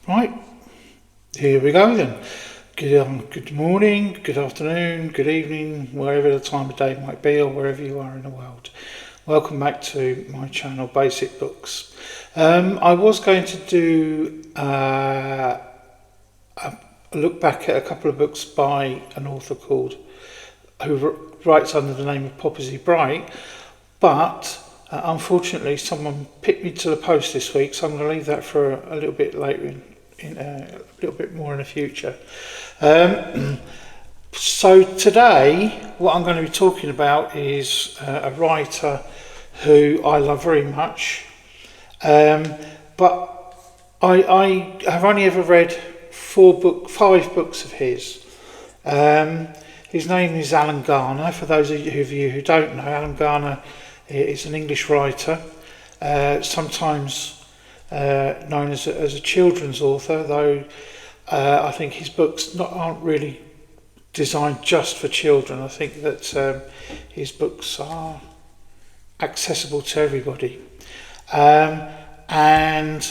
Right, here we go then. Good morning, good afternoon, good evening, wherever the time of day might be or wherever you are in the world. Welcome back to my channel, Basic Books. I was going to do a look back at a couple of books by an author who writes under the name of Poppy Bright, but unfortunately someone picked me to the post this week, so I'm going to leave that for a little bit later a little bit more in the future. So today what I'm going to be talking about is a writer who I love very much, but I have only ever read 5 books of his. His name is Alan Garner. For those of you who don't know, Alan Garner is an English writer, sometimes known as a children's author, though I think his books aren't really designed just for children. I think that his books are accessible to everybody, and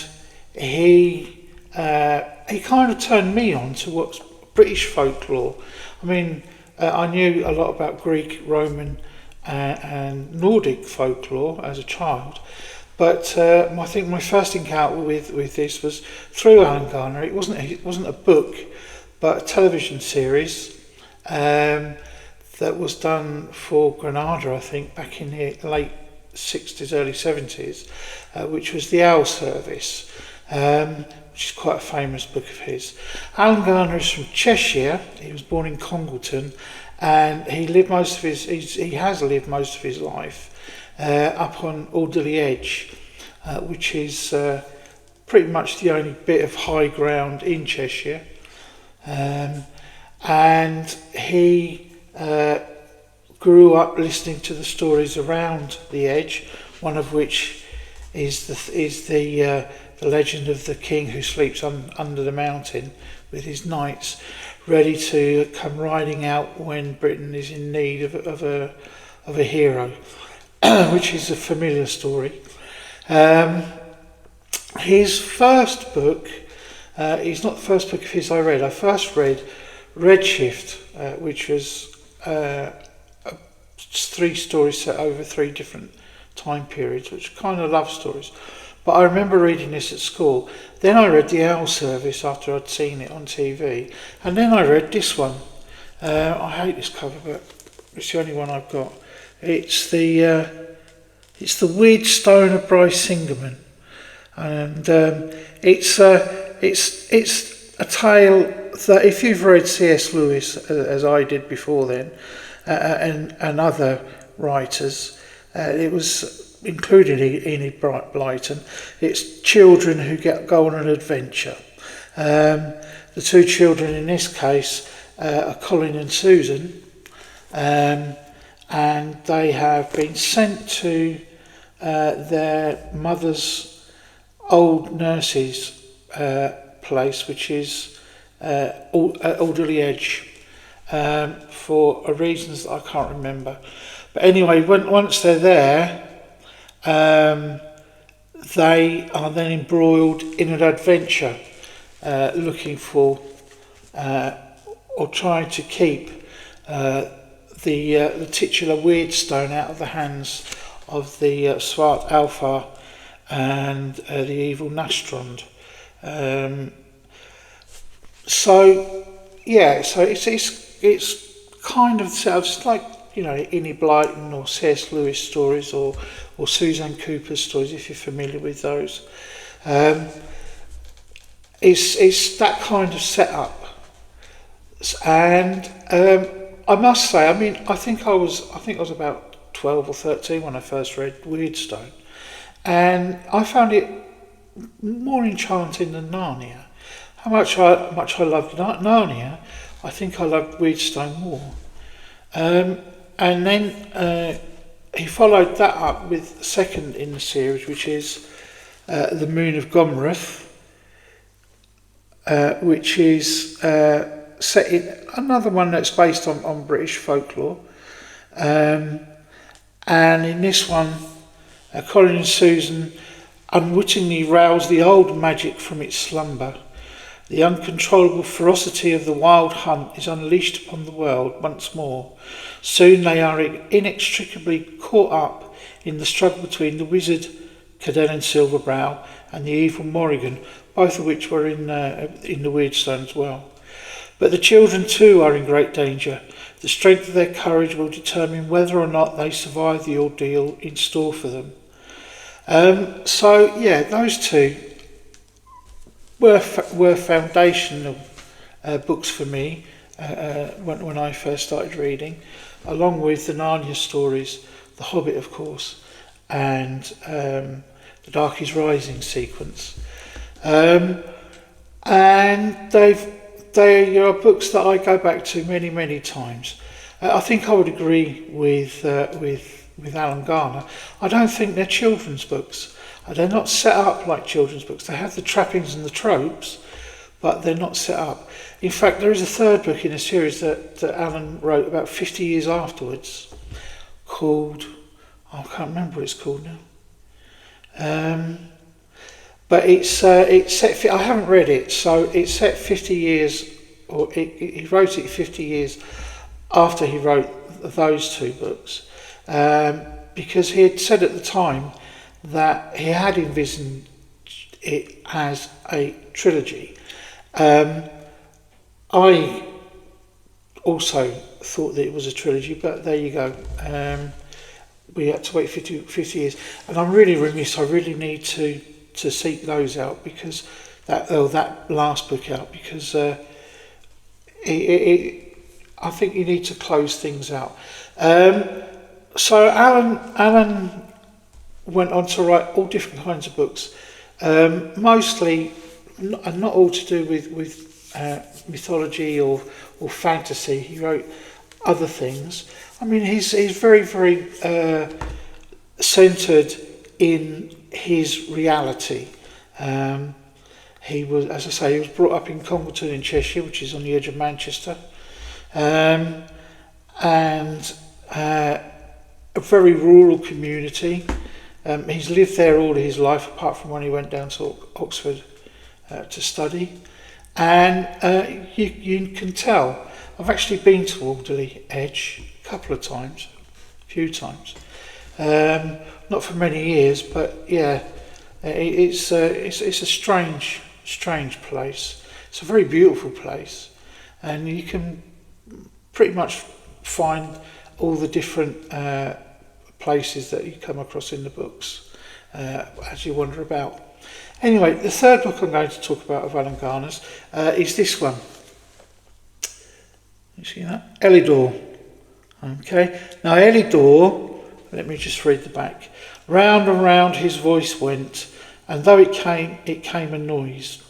he kind of turned me on to what's British folklore. I mean, I knew a lot about Greek, Roman, and Nordic folklore as a child. But I think my first encounter with this was through Alan Garner. It wasn't a book, but a television series that was done for Granada, I think, back in the late 60s, early 70s, which was the Owl Service, which is quite a famous book of his. Alan Garner is from Cheshire. He was born in Congleton, and he has lived most of his life up on Alderley Edge, which is pretty much the only bit of high ground in Cheshire, and he grew up listening to the stories around the Edge, one of which is the legend of the king who sleeps under the mountain with his knights, ready to come riding out when Britain is in need of a hero. Which is a familiar story. His first book is not the first book of his I read. I first read Redshift, which was 3 stories set over 3 different time periods, which are kind of love stories. But I remember reading this at school. Then I read The Owl Service after I'd seen it on TV, and then I read this one. I hate this cover, but it's the only one I've got. It's the Weird Stone of Bryce Singerman, and it's a tale that, if you've read C.S. Lewis as I did before then, and other writers, it was included Enid Blyton. It's children who go on an adventure. The 2 children in this case are Colin and Susan. And they have been sent to their mother's old nurse's place, which is at Alderley Edge, for reasons that I can't remember. But anyway, once they're there, they are then embroiled in an adventure, looking for or trying to keep the titular Weirdstone out of the hands of the Swart Alpha and the evil Nastrond. So it's kind of it's like, Enid Blyton or C.S. Lewis stories or Suzanne Cooper's stories, if you're familiar with those. It's that kind of setup, and I must say, I think I was about 12 or 13 when I first read Weirdstone, and I found it more enchanting than Narnia. How much I loved Narnia, I think I loved Weirdstone more. And then he followed that up with the second in the series, which is The Moon of Gomreth, which is set in another one that's based on British folklore, and in this one Colin and Susan unwittingly rouse the old magic from its slumber The uncontrollable ferocity of the wild hunt is unleashed upon the world once more. Soon they are inextricably caught up in the struggle between the wizard Cadenn Silverbrow and the evil Morrigan, both of which were in the Weirdstone as well. But the children too are in great danger. The strength of their courage will determine whether or not they survive the ordeal in store for them. Those two were foundational books for me when I first started reading, along with the Narnia stories, The Hobbit, of course, and the Dark is Rising sequence. And they are books that I go back to many, many times. I think I would agree with Alan Garner. I don't think they're children's books. They're not set up like children's books. They have the trappings and the tropes, but they're not set up. In fact, there is a third book in a series that Alan wrote about 50 years afterwards, called, I can't remember what it's called now. But it's set. I haven't read it, so it's set 50 years, or he wrote it 50 years after he wrote those two books, because he had said at the time that he had envisioned it as a trilogy. I also thought that it was a trilogy, but there you go. We had to wait 50 years, and I'm really remiss. I really need to seek those out, because that last book out, because I think you need to close things out. So Alan went on to write all different kinds of books, mostly not all to do with mythology or fantasy. He wrote other things. I mean, he's very, very centred in his reality. He was, as I say, he was brought up in Congleton in Cheshire, which is on the edge of Manchester, and a very rural community. He's lived there all his life, apart from when he went down to Oxford to study. And you can tell, I've actually been to Alderley Edge a couple of times, a few times. Not for many years, but yeah, it's a strange place. It's a very beautiful place, and you can pretty much find all the different places that you come across in the books as you wander about. Anyway, the third book I'm going to talk about of Alan Garner's is this one. You see that? Elidor. Okay. Now Elidor, let me just read the back. Round and round his voice went, and though it came a noise.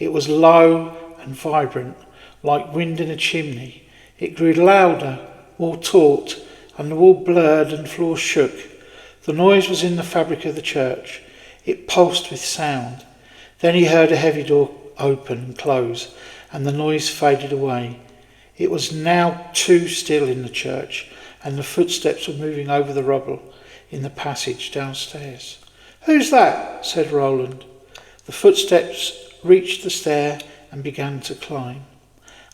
It was low and vibrant, like wind in a chimney. It grew louder, more taut, and the wall blurred and floor shook. The noise was in the fabric of the church. It pulsed with sound. Then he heard a heavy door open and close, and the noise faded away. It was now too still in the church, and the footsteps were moving over the rubble in the passage downstairs. "Who's that?" said Roland. The footsteps reached the stair and began to climb.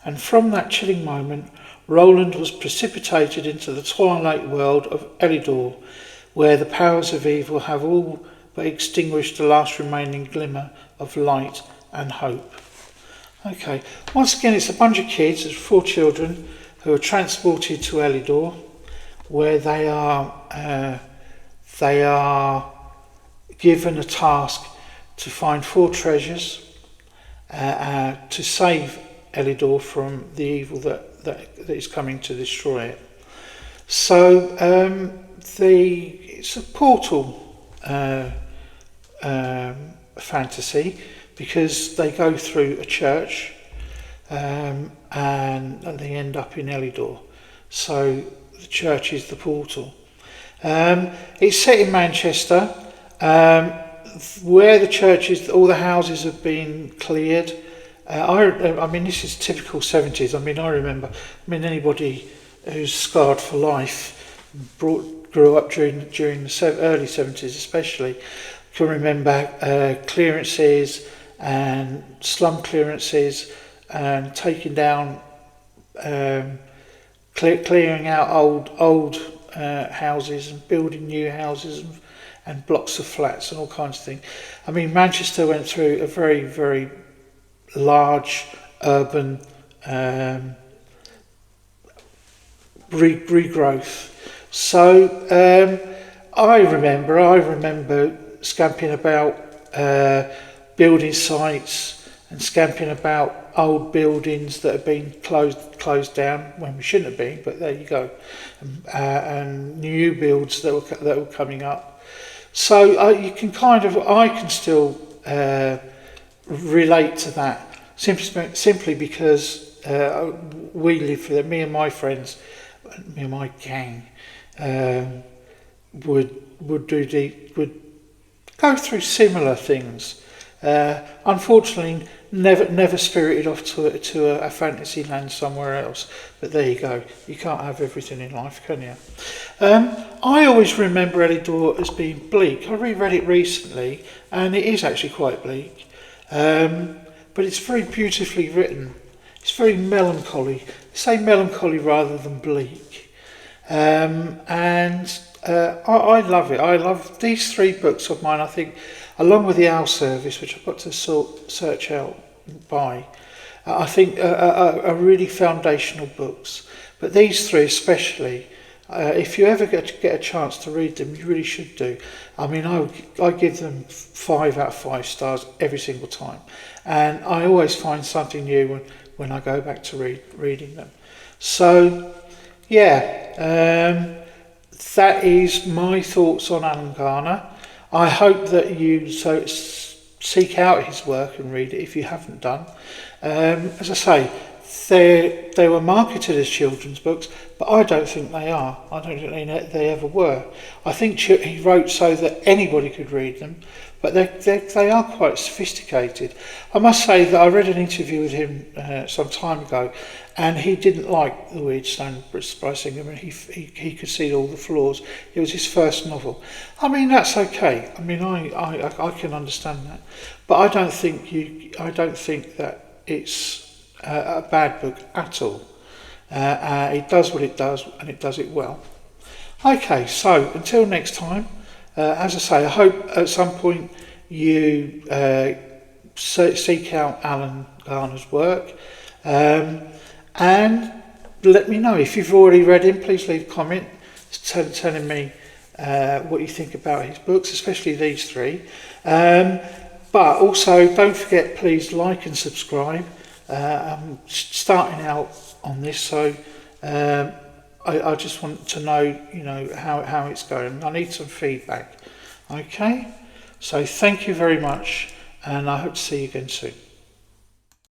And from that chilling moment, Roland was precipitated into the twilight world of Elidor, where the powers of evil have all but extinguished the last remaining glimmer of light and hope. Okay, once again, it's a bunch of kids, there's 4 children who are transported to Elidor, where they are given a task to find 4 treasures to save Elidor from the evil that is coming to destroy it. So it's a portal fantasy, because they go through a church and they end up in Elidor. So the church is the portal. It's set in Manchester, where the church is. All the houses have been cleared. I mean, this is typical 70s. I mean, anybody who's scarred for life, grew up during the early 70s especially, can remember clearances and slum clearances and taking down, clearing out old houses and building new houses and blocks of flats and all kinds of things. I mean, Manchester went through a very, very large urban regrowth. So I remember scamping about building sites and scamping about old buildings that have been closed down when we shouldn't have been, but there you go, and new builds that were coming up. So I can still relate to that simply because we live for that. Me and my friends, me and my gang, would go through similar things. Unfortunately, never spirited off to a fantasy land somewhere else. But there you go. You can't have everything in life, can you? I always remember Elidor as being bleak. I reread it recently, and it is actually quite bleak. But it's very beautifully written. It's very melancholy. Say melancholy rather than bleak. I love it. I love these three books of mine. I think, along with the Owl Service, which I've got to search out and buy, I think are really foundational books. But these three especially, if you ever get a chance to read them, you really should do. I mean, I give them 5 out of 5 stars every single time. And I always find something new when I go back to reading them. So, yeah, that is my thoughts on Alan Garner. I hope that you seek out his work and read it if you haven't done. As I say, they were marketed as children's books, but I don't think they are. I don't think they ever were. I think he wrote so that anybody could read them, but they are quite sophisticated. I must say that I read an interview with him some time ago, and he didn't like The Weird Stone by Singham, and he could see all the flaws. It was his first novel. I mean, that's okay. I mean, I can understand that, but I don't think that it's a bad book at all. It does what it does, and it does it well. Okay, so until next time, as I say, I hope at some point you seek out Alan Garner's work, and let me know. If you've already read him, please leave a comment telling me what you think about his books, especially these three. But also, don't forget, please like and subscribe. I'm starting out on this, so I just want to know, how it's going. I need some feedback. Okay, so thank you very much, and I hope to see you again soon.